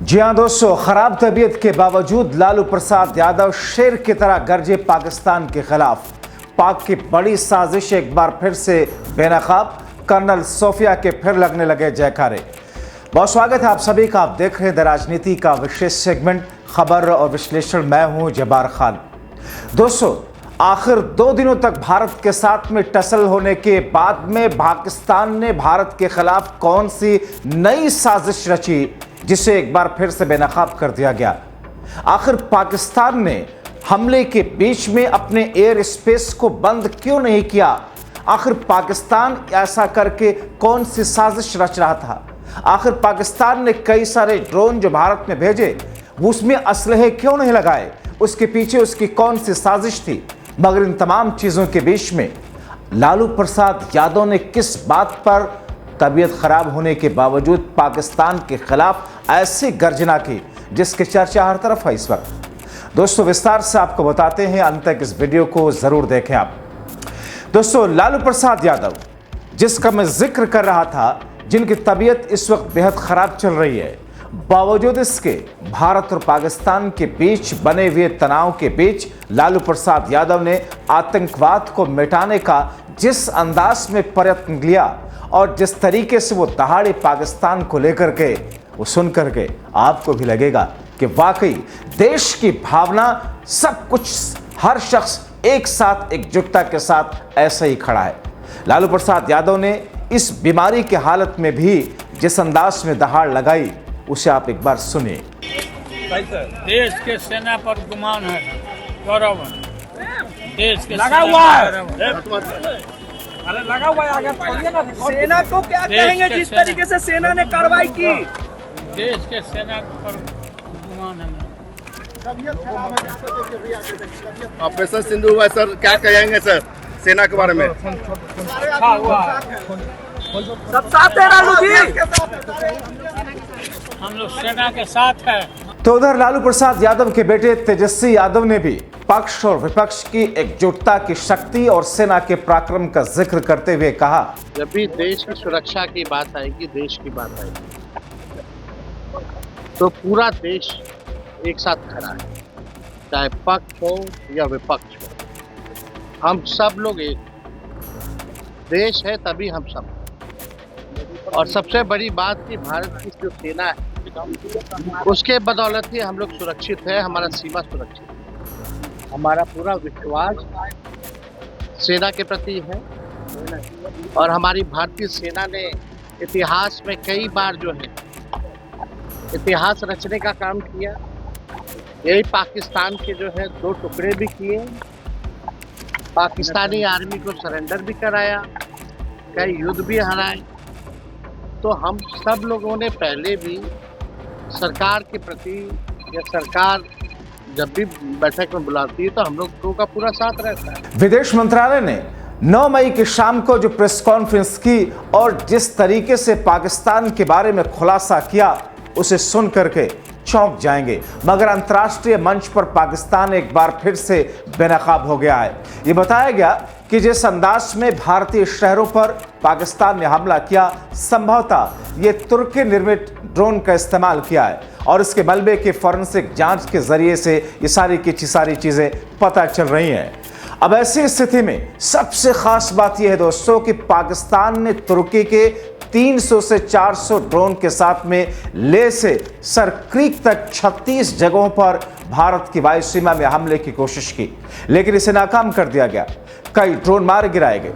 जी हाँ दोस्तों, खराब तबीयत के बावजूद लालू प्रसाद यादव शेर की तरह गरजे पाकिस्तान के खिलाफ। पाक की बड़ी साजिश एक बार फिर से बेनकाब। कर्नल सोफिया के फिर लगने लगे जयकारे। बहुत स्वागत है आप सभी का। आप देख रहे हैं द राजनीति का विशेष सेगमेंट खबर और विश्लेषण। मैं हूं जब्बार खान। दोस्तों, आखिर 2 दिनों तक भारत के साथ में टसल होने के बाद में पाकिस्तान ने भारत के खिलाफ कौन सी नई साजिश रची जिसे एक बार फिर से बेनकाब कर दिया गया। आखिर पाकिस्तान ने हमले के बीच में अपने एयर स्पेस को बंद क्यों नहीं किया? आखिर पाकिस्तान ऐसा करके कौन सी साजिश रच रहा था? आखिर पाकिस्तान ने कई सारे ड्रोन जो भारत में भेजे उसमें असलहे क्यों नहीं लगाए? उसके पीछे उसकी कौन सी साजिश थी? मगर इन तमाम चीजों के बीच में लालू प्रसाद यादव ने किस बात पर तबीयत खराब होने के बावजूद पाकिस्तान के खिलाफ ऐसी गर्जना की जिसकी चर्चा हर तरफ है इस वक्त। दोस्तों, विस्तार से आपको बताते हैं, अंत तक इस वीडियो को जरूर देखें आप। दोस्तों, लालू प्रसाद यादव जिसका मैं जिक्र कर रहा था, जिनकी तबीयत इस वक्त बेहद खराब चल रही है, बावजूद इसके भारत और पाकिस्तान के बीच बने हुए तनाव के बीच लालू प्रसाद यादव ने आतंकवाद को मिटाने का जिस अंदाज में प्रयत्न लिया और जिस तरीके से वो दहाड़े पाकिस्तान को लेकर के, वो सुन करके आपको भी लगेगा कि वाकई देश की भावना, सब कुछ, हर शख्स एक साथ एकजुटता के साथ ऐसे ही खड़ा है। लालू प्रसाद यादव ने इस बीमारी की हालत में भी जिस अंदाज में दहाड़ लगाई उसे आप एक बार सुनिए। देश के सेना पर गुमान है, गौरव है। देश के लगा हुआ है। अरे लगा हुआ है, आगे खोलिए ना। सेना को क्या कहेंगे जिस तरीके से सेना ने कार्रवाई की? देश के सेना पर गुमान है। ऑपरेशन सिंधु हुआ सर, क्या कहेंगे सर सेना के बारे में? सब साथ है लालू जी, हम लोग सेना के साथ है। तो उधर लालू प्रसाद यादव के बेटे तेजस्वी यादव ने भी पक्ष और विपक्ष की एकजुटता की शक्ति और सेना के पराक्रम का जिक्र करते हुए कहा, जब भी देश की सुरक्षा की बात आएगी, देश की बात आएगी, तो पूरा देश एक साथ खड़ा है, चाहे पक्ष हो या विपक्ष हो। हम सब लोग एक देश है, तभी हम सब। और सबसे बड़ी बात कि भारत की जो सेना है उसके बदौलत ही हम लोग सुरक्षित है, हमारा सीमा सुरक्षित है। हमारा पूरा विश्वास सेना के प्रति है और हमारी भारतीय सेना ने इतिहास में कई बार जो है इतिहास रचने का काम किया। यही पाकिस्तान के जो है 2 टुकड़े भी किए, पाकिस्तानी आर्मी को सरेंडर भी कराया, कई युद्ध भी हराए। तो हम सब लोगों ने पहले भी सरकार के प्रति, या सरकार जब भी बैठक में बुलाती है तो हम लोगों का पूरा साथ रहता है। विदेश मंत्रालय ने 9 मई की शाम को जो प्रेस कॉन्फ्रेंस की और जिस तरीके से पाकिस्तान के बारे में खुलासा किया उसे सुन करके चौंक जाएंगे। मगर अंतर्राष्ट्रीय मंच पर पाकिस्तान एक बार फिर से बेनकाब हो गया है। ये बताया गया कि जिस अंदाज में भारतीय शहरों पर पाकिस्तान ने हमला किया, संभवतः ये तुर्की निर्मित ड्रोन का इस्तेमाल किया है और इसके मलबे की फॉरेंसिक जांच के जरिए से ये सारी की सारी चीजें पता चल रही हैं। अब ऐसी स्थिति में सबसे खास बात यह है दोस्तों कि पाकिस्तान ने तुर्की के 300 से 400 ड्रोन के साथ में लेह से सर क्रीक तक 36 जगहों पर भारत की वायु सीमा में हमले की कोशिश की, लेकिन इसे नाकाम कर दिया गया। कई ड्रोन मारे गिराए गए।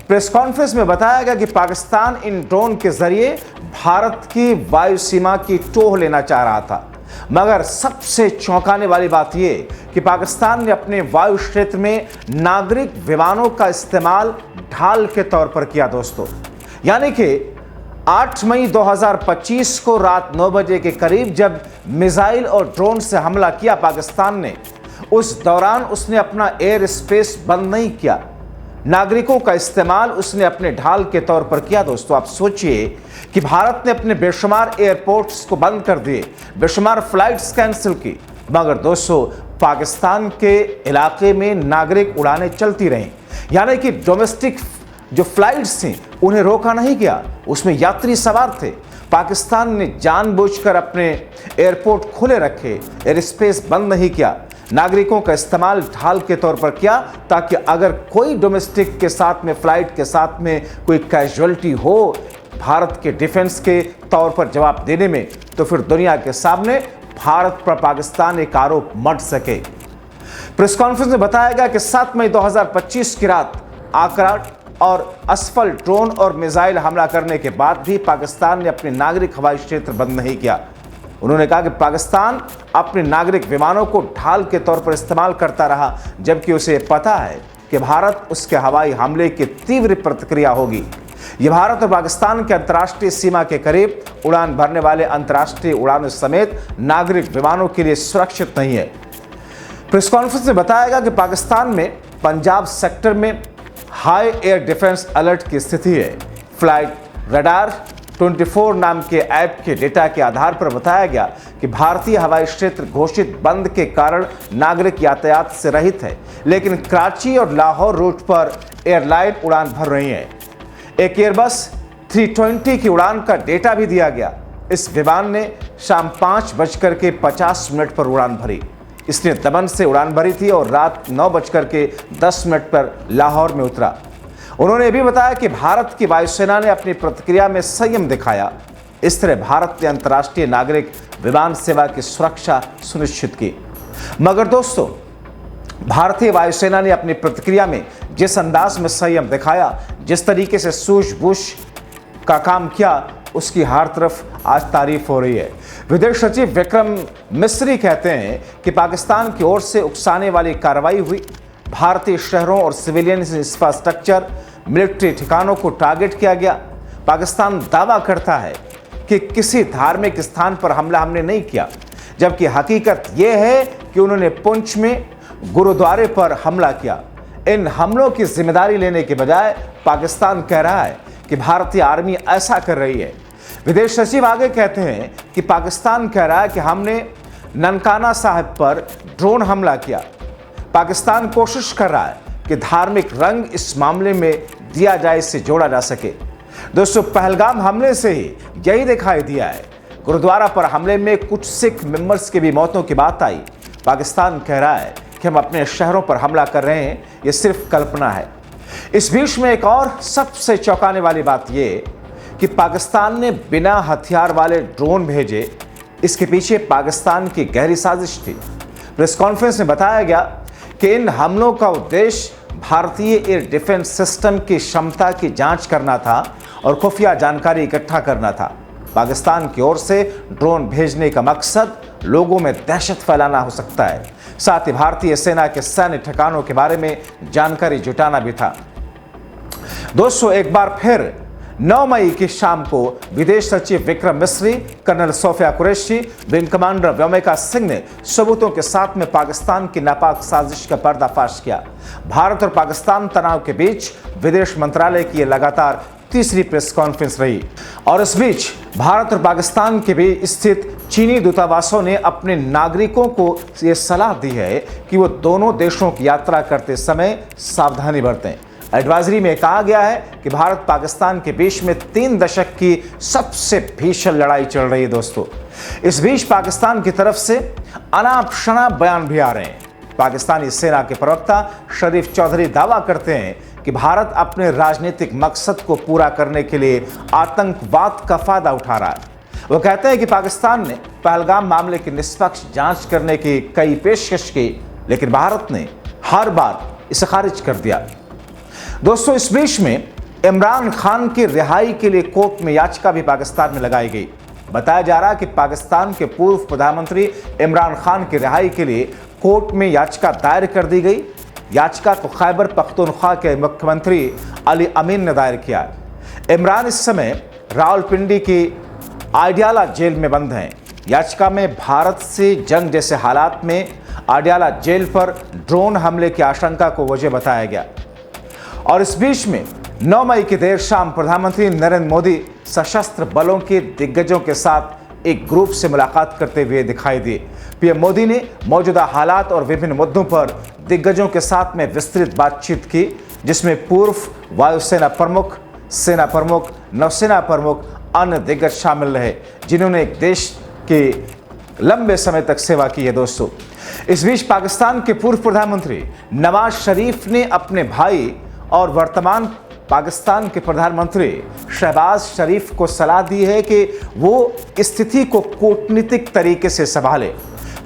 प्रेस कॉन्फ्रेंस में बताया गया कि पाकिस्तान इन ड्रोन के जरिए भारत की वायु सीमा की टोह लेना चाह रहा था। मगर सबसे चौंकाने वाली बात यह कि पाकिस्तान ने अपने वायु क्षेत्र में नागरिक विमानों का इस्तेमाल ढाल के तौर पर किया दोस्तों। यानी कि 8 मई 2025 को रात 9 बजे के करीब जब मिसाइल और ड्रोन से हमला किया पाकिस्तान ने, उस दौरान उसने अपना एयर स्पेस बंद नहीं किया, नागरिकों का इस्तेमाल उसने अपने ढाल के तौर पर किया। दोस्तों, आप सोचिए कि भारत ने अपने बेशुमार एयरपोर्ट्स को बंद कर दिए, बेशुमार फ्लाइट्स कैंसिल की, मगर दोस्तों पाकिस्तान के इलाके में नागरिक उड़ानें चलती रहीं। यानी कि डोमेस्टिक जो फ्लाइट्स थी उन्हें रोका नहीं गया, उसमें यात्री सवार थे। पाकिस्तान ने जानबूझकर अपने एयरपोर्ट खुले रखे, एयर स्पेस बंद नहीं किया, नागरिकों का इस्तेमाल ढाल के तौर पर किया, ताकि अगर कोई डोमेस्टिक के साथ में, फ्लाइट के साथ में कोई कैजुअलिटी हो भारत के डिफेंस के तौर पर जवाब देने में, तो फिर दुनिया के सामने भारत पर पाकिस्तान एक आरोप मढ़ सके। प्रेस कॉन्फ्रेंस में बताया गया कि 7 मई 2025 की रात आकरा और असफल ड्रोन और मिसाइल हमला करने के बाद भी पाकिस्तान ने अपने नागरिक हवाई क्षेत्र बंद नहीं किया। उन्होंने कहा कि पाकिस्तान अपने नागरिक विमानों को ढाल के तौर पर इस्तेमाल करता रहा, जबकि उसे पता है कि भारत उसके हवाई हमले की तीव्र प्रतिक्रिया होगी। यह भारत और पाकिस्तान के अंतर्राष्ट्रीय सीमा के करीब उड़ान भरने वाले अंतर्राष्ट्रीय उड़ानों समेत नागरिक विमानों के लिए सुरक्षित नहीं है। प्रेस कॉन्फ्रेंस में बताया गया कि पाकिस्तान में पंजाब सेक्टर में हाई एयर डिफेंस अलर्ट की स्थिति है। फ्लाइट रडार 24 नाम के ऐप के डेटा के आधार पर बताया गया कि भारतीय हवाई क्षेत्र घोषित बंद के कारण नागरिक यातायात से रहित है, लेकिन कराची और लाहौर रूट पर एयरलाइन उड़ान भर रही है। एक एयरबस 320 की उड़ान का डेटा भी दिया गया। इस विमान ने शाम 5:50 पर उड़ान भरी। इसने दमन से उड़ान भरी थी और रात 9:10 पर लाहौर में उतरा। उन्होंने यह भी बताया कि भारत की वायुसेना ने अपनी प्रतिक्रिया में संयम दिखाया। इस तरह भारत ने अंतर्राष्ट्रीय नागरिक विमान सेवा की सुरक्षा सुनिश्चित की। मगर दोस्तों, भारतीय वायुसेना ने अपनी प्रतिक्रिया में जिस अंदाज में संयम दिखाया, जिस तरीके से सूझबूझ का काम किया, उसकी हर तरफ आज तारीफ हो रही है। विदेश सचिव विक्रम मिस्री कहते हैं कि पाकिस्तान की ओर से उकसाने वाली कार्रवाई हुई। भारतीय शहरों और सिविलियन इंफ्रास्ट्रक्चर, मिलिट्री ठिकानों को टारगेट किया गया। पाकिस्तान दावा करता है कि किसी धार्मिक स्थान पर हमला हमने नहीं किया, जबकि हकीकत यह है कि उन्होंने पुंछ में गुरुद्वारे पर हमला किया। इन हमलों की जिम्मेदारी लेने के बजाय पाकिस्तान कह रहा है कि भारतीय आर्मी ऐसा कर रही है। विदेश सचिव आगे कहते हैं कि पाकिस्तान कह रहा है कि हमने ननकाना साहिब पर ड्रोन हमला किया। पाकिस्तान कोशिश कर रहा है कि धार्मिक रंग इस मामले में दिया जाए, इससे जोड़ा जा सके। दोस्तों, पहलगाम हमले से ही यही दिखाई दिया है। गुरुद्वारा पर हमले में कुछ सिख मेंबर्स की भी मौतों की बात आई। पाकिस्तान कह रहा है कि हम अपने शहरों पर हमला कर रहे हैं, यह सिर्फ कल्पना है। इस बीच में एक और सबसे चौंकाने वाली बात यह कि पाकिस्तान ने बिना हथियार वाले ड्रोन भेजे। इसके पीछे पाकिस्तान की गहरी साजिश थी। प्रेस कॉन्फ्रेंस में बताया गया कि इन हमलों का उद्देश्य भारतीय एयर डिफेंस सिस्टम की क्षमता की जांच करना था और खुफिया जानकारी इकट्ठा करना था। पाकिस्तान की ओर से ड्रोन भेजने का मकसद लोगों में दहशत फैलाना हो सकता है, साथ ही भारतीय सेना के सैन्य ठिकानों के बारे में जानकारी जुटाना भी था। दोस्तों, एक बार फिर 9 मई की शाम को विदेश सचिव Vikram Misri, colonel Sofia Qureshi, wing commander Vyomika Singh ने सबूतों के साथ में पाकिस्तान की नापाक साजिश का पर्दाफाश किया। भारत और पाकिस्तान तनाव के बीच विदेश मंत्रालय की यह लगातार तीसरी प्रेस कॉन्फ्रेंस रही। और इस बीच भारत और पाकिस्तान के बीच स्थित चीनी दूतावासों ने अपने नागरिकों को यह सलाह दी है कि वो दोनों देशों की यात्रा करते समय सावधानी बरतें। एडवाइजरी में कहा गया है कि भारत पाकिस्तान के बीच में 3 दशक की सबसे भीषण लड़ाई चल रही है। दोस्तों, इस बीच पाकिस्तान की तरफ से अनाप शनाप बयान भी आ रहे हैं। पाकिस्तानी सेना के प्रवक्ता शरीफ चौधरी दावा करते हैं कि भारत अपने राजनीतिक मकसद को पूरा करने के लिए आतंकवाद का फायदा उठा रहा है। वो कहते हैं कि पाकिस्तान ने पहलगाम मामले की निष्पक्ष जांच करने की कई पेशकश की, लेकिन भारत ने हर बार इसे खारिज कर दिया। दोस्तों, इस बीच में इमरान खान की रिहाई के लिए कोर्ट में याचिका भी पाकिस्तान में लगाई गई। बताया जा रहा है कि पाकिस्तान के पूर्व प्रधानमंत्री इमरान खान की रिहाई के लिए कोर्ट में याचिका दायर कर दी गई। याचिका को खैबर पख्तूनख्वा के मुख्यमंत्री अली अमीन ने दायर किया। इमरान इस समय रावलपिंडी की आडियाला जेल में बंद हैं। याचिका में भारत से जंग जैसे हालात में आडियाला जेल पर ड्रोन हमले की आशंका को वजह बताया गया। और इस बीच में 9 मई की देर शाम प्रधानमंत्री नरेंद्र मोदी सशस्त्र बलों के दिग्गजों के साथ एक ग्रुप से मुलाकात करते हुए दिखाई दिए। पीएम मोदी ने मौजूदा हालात और विभिन्न मुद्दों पर दिग्गजों के साथ में विस्तृत बातचीत की, जिसमें पूर्व वायुसेना प्रमुख, सेना प्रमुख, नौसेना प्रमुख, अन्य दिग्गज शामिल रहे जिन्होंने एक देश के लंबे समय तक सेवा की है दोस्तों। इस बीच पाकिस्तान के पूर्व प्रधानमंत्री नवाज शरीफ ने अपने भाई और वर्तमान पाकिस्तान के प्रधानमंत्री शहबाज शरीफ को सलाह दी है कि वो स्थिति को कूटनीतिक तरीके से संभाले।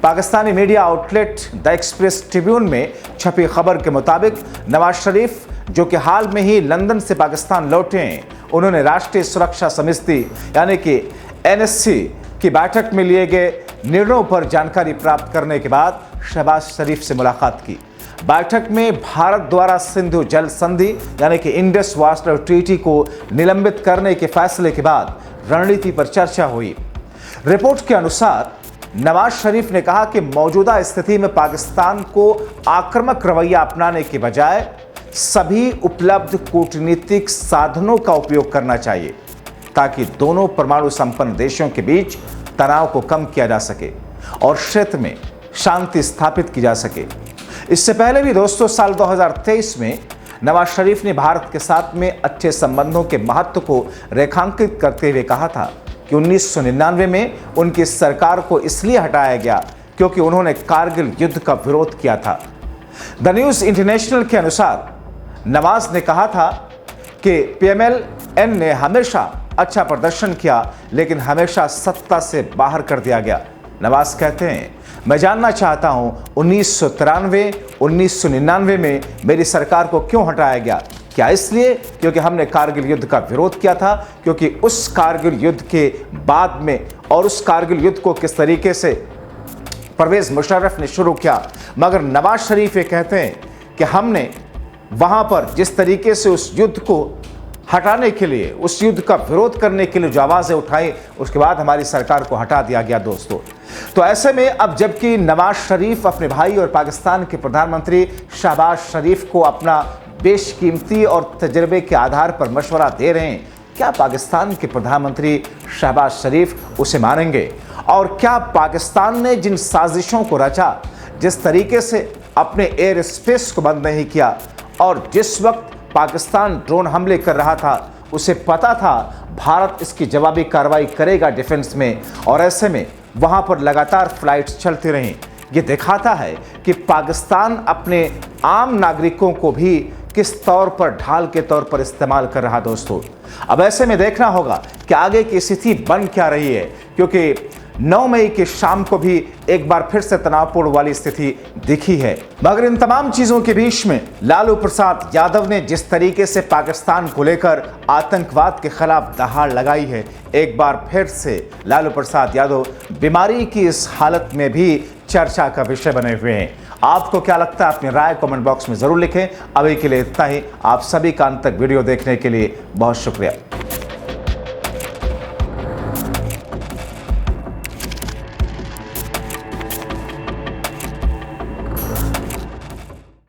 Pakistani media outlet the express Tribune में छपी खबर के मुताबिक नवाज शरीफ, जो कि हाल में ही लंदन से पाकिस्तान लौटे हैं, उन्होंने राष्ट्रीय सुरक्षा समिति यानी कि NSC की बैठक में लिए गए निर्णयों पर जानकारी प्राप्त करने के बाद शहबाज शरीफ से मुलाकात की। बैठक में भारत द्वारा सिंधु जल संधि यानी कि इंडस वाटर ट्रीटी को निलंबित करने के फैसले के बाद रणनीति पर चर्चा हुई। रिपोर्ट के अनुसार नवाज शरीफ ने कहा कि मौजूदा स्थिति में पाकिस्तान को आक्रामक रवैया अपनाने के बजाय सभी उपलब्ध कूटनीतिक साधनों का उपयोग करना चाहिए ताकि दोनों परमाणु संपन्न देशों के बीच तनाव को कम किया जा सके और क्षेत्र में शांति स्थापित की जा सके। इससे पहले भी दोस्तों साल 2023 में नवाज शरीफ ने भारत के साथ में अच्छे संबंधों के महत्व को रेखांकित करते हुए कहा था कि 1999 में उनकी सरकार को इसलिए हटाया गया क्योंकि उन्होंने कारगिल युद्ध का विरोध किया था। द न्यूज़ इंटरनेशनल के अनुसार नवाज ने कहा था कि PMLN ने हमेशा अच्छा प्रदर्शन किया लेकिन हमेशा सत्ता से बाहर कर दिया गया। नवाज कहते हैं, मैं जानना चाहता हूं 1993, 1999 में मेरी सरकार को क्यों हटाया गया? क्या इसलिए क्योंकि हमने कारगिल युद्ध का विरोध किया था? क्योंकि उस कारगिल युद्ध के बाद में और उस कारगिल युद्ध को किस तरीके से परवेज मुशर्रफ ने शुरू किया, मगर नवाज शरीफ ये कहते हैं कि हमने वहां पर जिस तरीके से उस युद्ध को हटाने के लिए, उस युद्ध का विरोध करने के लिए जो आवाज़ें उठाई, उसके बाद हमारी सरकार को हटा दिया गया दोस्तों। तो ऐसे में अब जबकि नवाज शरीफ अपने भाई और पाकिस्तान के प्रधानमंत्री शहबाज शरीफ को अपना बेशकीमती और तजर्बे के आधार पर मशवरा दे रहे हैं, क्या पाकिस्तान के प्रधानमंत्री शहबाज शरीफ उसे मानेंगे? और क्या पाकिस्तान ने जिन साजिशों को रचा, जिस तरीके से अपने एयर स्पेस को बंद नहीं किया और जिस वक्त पाकिस्तान ड्रोन हमले कर रहा था, उसे पता था भारत इसकी जवाबी कार्रवाई करेगा डिफेंस में, और ऐसे में वहां पर लगातार फ्लाइट्स चलती रहीं। ये दिखाता है कि पाकिस्तान अपने आम नागरिकों को भी किस तौर पर ढाल के तौर पर इस्तेमाल कर रहा दोस्तों। अब ऐसे में देखना होगा कि आगे की स्थिति बन क्या रही है, क्योंकि 9 मई की शाम को भी एक बार फिर से तनावपूर्ण वाली स्थिति दिखी है। मगर इन तमाम चीजों के बीच में लालू प्रसाद यादव ने जिस तरीके से पाकिस्तान को लेकर आतंकवाद के खिलाफ दहाड़ लगाई है, एक बार फिर से लालू प्रसाद यादव बीमारी की इस हालत में भी चर्चा का विषय बने हुए हैं। आपको क्या लगता है? अपनी राय कमेंट बॉक्स में जरूर लिखें। अभी के लिए इतना ही। आप सभी का अंत तक वीडियो देखने के लिए बहुत शुक्रिया।